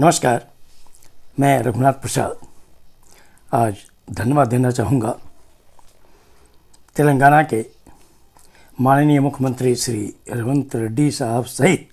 नमस्कार, मैं रघुनाथ प्रसाद आज धन्यवाद देना चाहूँगा तेलंगाना के माननीय मुख्यमंत्री श्री रेवंत रेड्डी साहब सहित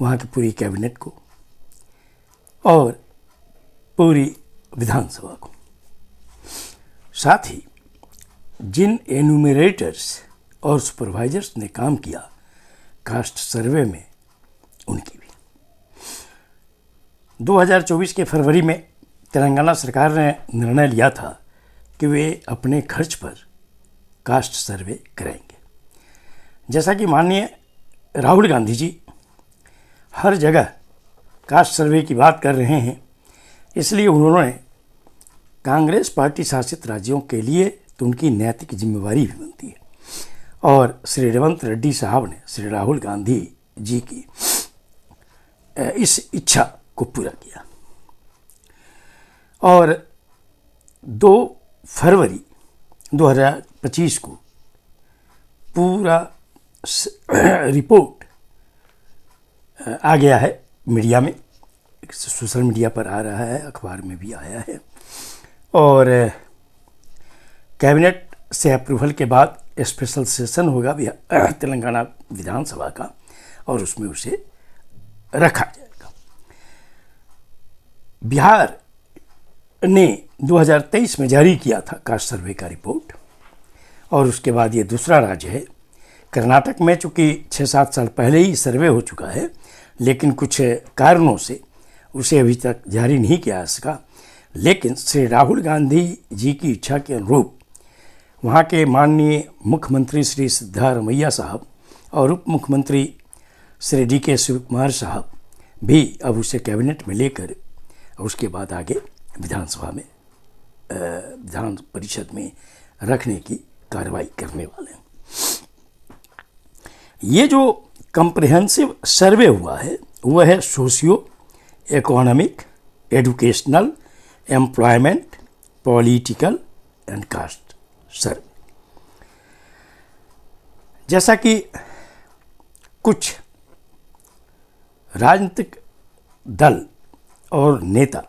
वहाँ की पूरी कैबिनेट को और पूरी विधानसभा को, साथ ही जिन एन्यूमरेटर्स और सुपरवाइजर्स ने काम किया कास्ट सर्वे में, उनकी भी। 2024 के फरवरी में तेलंगाना सरकार ने निर्णय लिया था कि वे अपने खर्च पर कास्ट सर्वे कराएंगे। जैसा कि माननीय राहुल गांधी जी हर जगह कास्ट सर्वे की बात कर रहे हैं, इसलिए उन्होंने कांग्रेस पार्टी शासित राज्यों के लिए तो उनकी नैतिक जिम्मेवारी भी बनती है और श्री रेवंत रेड्डी साहब ने श्री राहुल गांधी जी की इस इच्छा को पूरा किया और 2 फरवरी 2025 को पूरा रिपोर्ट आ गया है मीडिया में, सोशल मीडिया पर आ रहा है, अखबार में भी आया है और कैबिनेट से अप्रूवल के बाद स्पेशल सेशन होगा तेलंगाना विधानसभा का और उसमें उसे रखा जाएगा। बिहार ने 2023 में जारी किया था कास्ट सर्वे का रिपोर्ट और उसके बाद ये दूसरा राज्य है। कर्नाटक में चूँकि 6-7 साल पहले ही सर्वे हो चुका है, लेकिन कुछ कारणों से उसे अभी तक जारी नहीं किया जा सका। लेकिन श्री राहुल गांधी जी की इच्छा के अनुरूप वहाँ के माननीय मुख्यमंत्री श्री सिद्धारमैया साहब और उप मुख्यमंत्री श्री DK शिवकुमार साहब भी अब उसे कैबिनेट में लेकर उसके बाद आगे विधानसभा में विधान परिषद में रखने की कार्रवाई करने वाले हैं। ये जो कंप्रिहेंसिव सर्वे हुआ है वह है socio economic, educational, employment, political and cast सर्वे। जैसा कि कुछ राजनीतिक दल और नेता,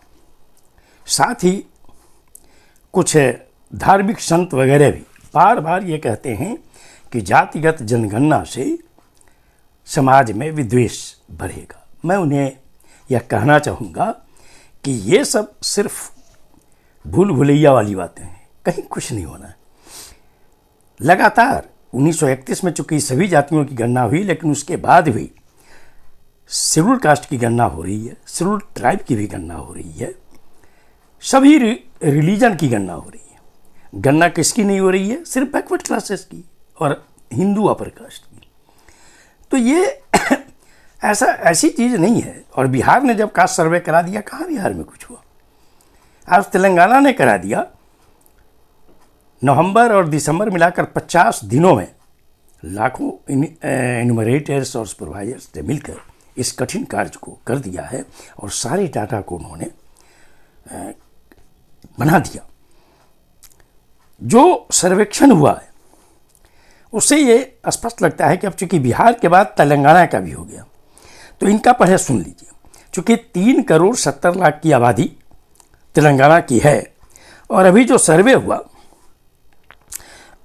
साथ ही कुछ धार्मिक संत वगैरह भी बार बार ये कहते हैं कि जातिगत जनगणना से समाज में विद्वेष बढ़ेगा। मैं उन्हें यह कहना चाहूँगा कि ये सब सिर्फ भूल भुलैया वाली बातें हैं, कहीं कुछ नहीं होना है। लगातार 1931 में चूँकि सभी जातियों की गणना हुई, लेकिन उसके बाद भी शेड्यूल कास्ट की गणना हो रही है, शेड्यूल ट्राइब की भी गणना हो रही है, सभी रिलीजन की गणना हो रही है। गणना किसकी नहीं हो रही है? सिर्फ बैकवर्ड क्लासेस की और हिंदू अपर कास्ट की। तो ये ऐसी चीज़ नहीं है। और बिहार ने जब कास्ट सर्वे करा दिया, कहाँ बिहार में कुछ हुआ? आज तेलंगाना ने करा दिया। नवंबर और दिसंबर मिलाकर 50 दिनों में लाखों एन्यूमरेटर्स और सुपरवाइजर्स ने मिलकर इस कठिन कार्य को कर दिया है और सारे डाटा को उन्होंने बना दिया। जो सर्वेक्षण हुआ है उससे ये स्पष्ट लगता है कि अब चूंकि बिहार के बाद तेलंगाना का भी हो गया, तो इनका पहले सुन लीजिए। चूंकि 3,70,00,000 की आबादी तेलंगाना की है और अभी जो सर्वे हुआ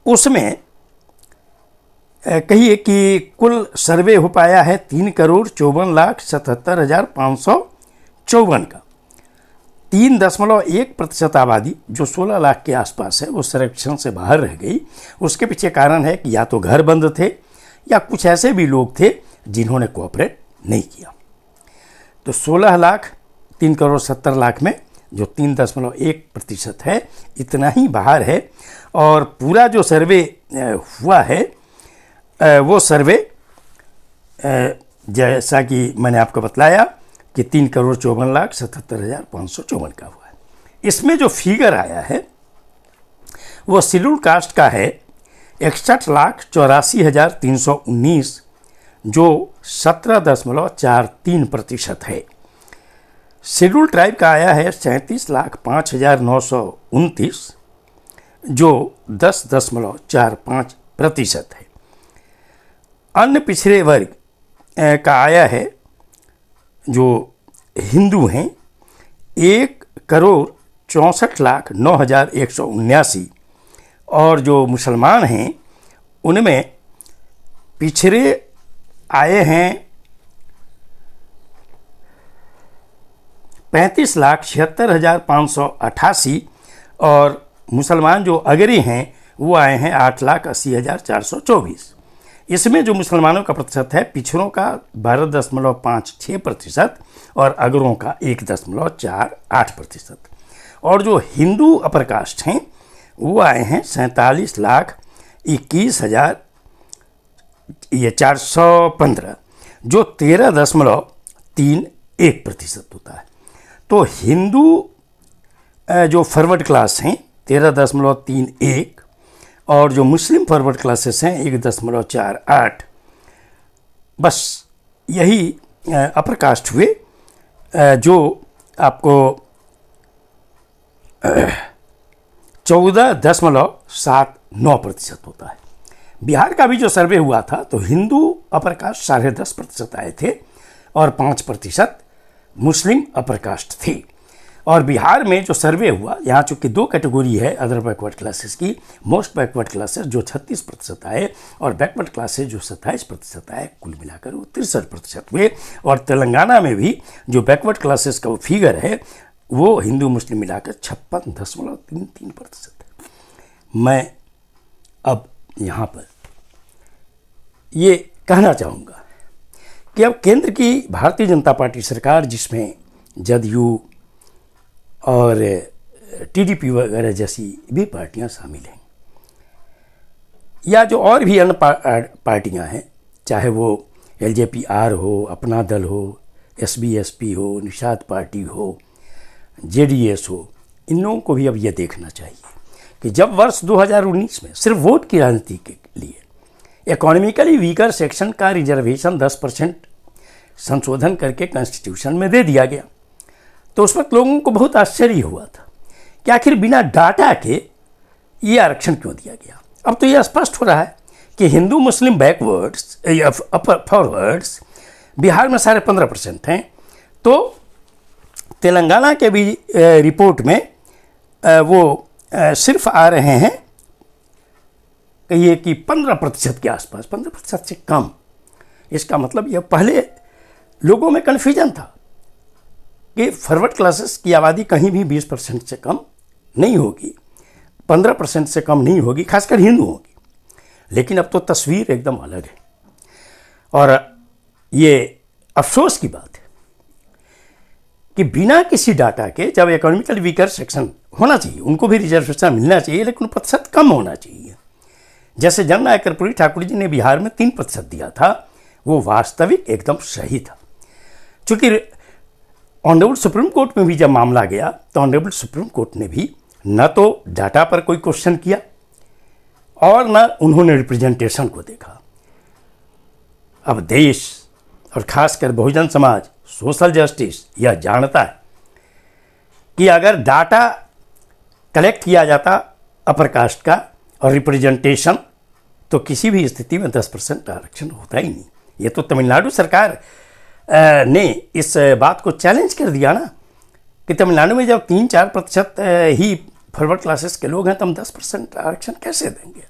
उसमें कहिए कि कुल सर्वे हो पाया है 3,54,77,554 का। 3.1% आबादी जो 16 लाख के आसपास है वो सर्वेक्षण से बाहर रह गई। उसके पीछे कारण है कि या तो घर बंद थे या कुछ ऐसे भी लोग थे जिन्होंने कोऑपरेट नहीं किया। तो 16 लाख 3,70,00,000 में जो 3.1% है, इतना ही बाहर है। और पूरा जो सर्वे हुआ है वो सर्वे जैसा कि मैंने आपको बतलाया कि 3,54,77,554 का हुआ है। इसमें जो फिगर आया है वो शेड्यूल कास्ट का है 61,84,319 जो 17.43% है। शेड्यूल ट्राइब का आया है 37,05,929 जो 10.45% है। अन्य पिछड़े वर्ग का आया है जो हिंदू हैं 1,64,09,179 और जो मुसलमान हैं उनमें पिछड़े आए हैं 35,76,588 और मुसलमान जो अगरी हैं वो आए हैं 8,80,424। इसमें जो मुसलमानों का प्रतिशत है पिछड़ों का 12.56% और अगरों का 1.48% और जो हिंदू अपर कास्ट हैं वो आए हैं 47,21,415 जो 13.31% होता है। तो हिंदू जो फॉरवर्ड क्लास हैं 13.31 और जो मुस्लिम फॉरवर्ड क्लासेस हैं 1.48। बस यही अपर कास्ट हुए जो आपको 14.79% होता है। बिहार का भी जो सर्वे हुआ था तो हिंदू अपर कास्ट 10.5% आए थे और 5% मुस्लिम अपर कास्ट थे। और बिहार में जो सर्वे हुआ यहाँ चूँकि 2 कैटेगरी है अदर बैकवर्ड क्लासेस की, मोस्ट बैकवर्ड क्लासेस जो 36% आए और बैकवर्ड क्लासेस जो 27% आए, कुल मिलाकर वो 63% हुए। और तेलंगाना में भी जो बैकवर्ड क्लासेस का वो फिगर है वो हिंदू मुस्लिम मिलाकर 56.33% है। मैं अब यहाँ पर ये कहना चाहूँगा कि अब केंद्र की भारतीय जनता पार्टी सरकार जिसमें जदयू और टीडीपी वगैरह जैसी भी पार्टियां शामिल हैं या जो और भी अन्य पार्टियां हैं, चाहे वो एलजेपी-आर हो, अपना दल हो, एसबीएसपी हो, निषाद पार्टी हो, जेडीएस हो, इन लोगों को भी अब ये देखना चाहिए कि जब वर्ष 2019 में सिर्फ वोट की राजनीति के लिए इकोनॉमिकली वीकर सेक्शन का रिजर्वेशन 10% संशोधन करके कॉन्स्टिट्यूशन में दे दिया गया तो उस वक्त लोगों को बहुत आश्चर्य हुआ था कि आखिर बिना डाटा के ये आरक्षण क्यों दिया गया। अब तो ये स्पष्ट हो रहा है कि हिंदू मुस्लिम बैकवर्ड्स अपर फॉरवर्ड्स बिहार में 15.5% हैं। तो तेलंगाना के भी रिपोर्ट में वो सिर्फ आ रहे हैं कहिए कि 15% के आसपास, 15% से कम। इसका मतलब यह पहले लोगों में कन्फ्यूजन था कि फॉरवर्ड क्लासेस की आबादी कहीं भी 20% से कम नहीं होगी, 15% से कम नहीं होगी, खासकर हिंदू होगी। लेकिन अब तो तस्वीर एकदम अलग है और ये अफसोस की बात है कि बिना किसी डाटा के जब इकोनॉमिकल वीकर सेक्शन होना चाहिए उनको भी रिजर्वेशन मिलना चाहिए लेकिन प्रतिशत कम होना चाहिए। जैसे जननायक कर्पूरी ठाकुर जी ने बिहार में 3% दिया था वो वास्तविक एकदम सही था। चूँकि ऑनरेबल सुप्रीम कोर्ट में भी जब मामला गया तो ऑनरेबल सुप्रीम कोर्ट ने भी न तो डाटा पर कोई क्वेश्चन किया और न उन्होंने रिप्रेजेंटेशन को देखा। अब देश और खासकर बहुजन समाज सोशल जस्टिस यह जानता है कि अगर डाटा कलेक्ट किया जाता अपर कास्ट का और रिप्रेजेंटेशन तो किसी भी स्थिति में 10% आरक्षण होता ही नहीं। ये तो तमिलनाडु सरकार ने इस बात को चैलेंज कर दिया ना कि तमिलनाडु में जब 3-4% ही फॉरवर्ड क्लासेस के लोग हैं तो हम 10% आरक्षण कैसे देंगे,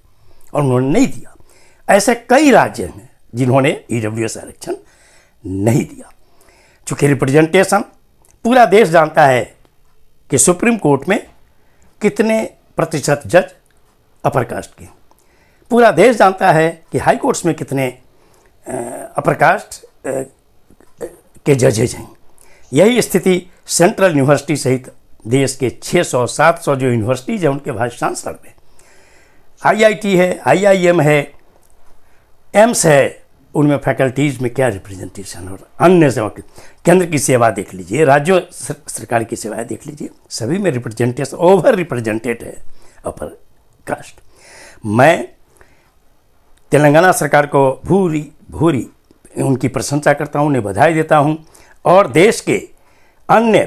और उन्होंने नहीं दिया। ऐसे कई राज्य हैं जिन्होंने ईडब्ल्यूएस आरक्षण नहीं दिया। चूँकि रिप्रेजेंटेशन पूरा देश जानता है कि सुप्रीम कोर्ट में कितने प्रतिशत जज अपर कास्ट के, पूरा देश जानता है कि हाई कोर्ट्स में कितने अपर कास्ट के जजेज हैं। यही स्थिति सेंट्रल यूनिवर्सिटी सहित देश के 600-700 जो यूनिवर्सिटीज़ हैं उनके वाइस चांसलर में, आईआईटी है, आईआईएम है, एम्स है, उनमें फैकल्टीज़ में क्या रिप्रेजेंटेशन और अन्य सेवा, केंद्र की सेवा देख लीजिए, राज्य सरकार की सेवाएं देख लीजिए, सभी में रिप्रेजेंटेशन ओवर रिप्रेजेंटेड है अपर कास्ट। मैं तेलंगाना सरकार को भूरी भूरी उनकी प्रशंसा करता हूँ, उन्हें बधाई देता हूँ और देश के अन्य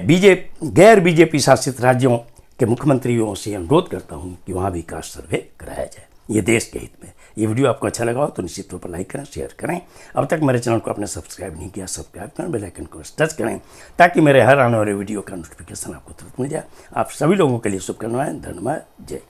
गैर बीजेपी शासित राज्यों के मुख्यमंत्रियों से अनुरोध करता हूँ कि वहाँ भी कास्ट सर्वे कराया जाए। ये देश के हित में, ये वीडियो आपको अच्छा लगा हो तो निश्चित तौर पर लाइक करें, शेयर करें। अब तक मेरे चैनल को आपने सब्सक्राइब नहीं किया, सब्सक्राइब करें, बेल आइकन को टच करें ताकि मेरे हर आने वाले वीडियो का नोटिफिकेशन आपको तुरंत मिल जाए। आप सभी लोगों के लिए शुभकामनाएं। धन्यवाद। जय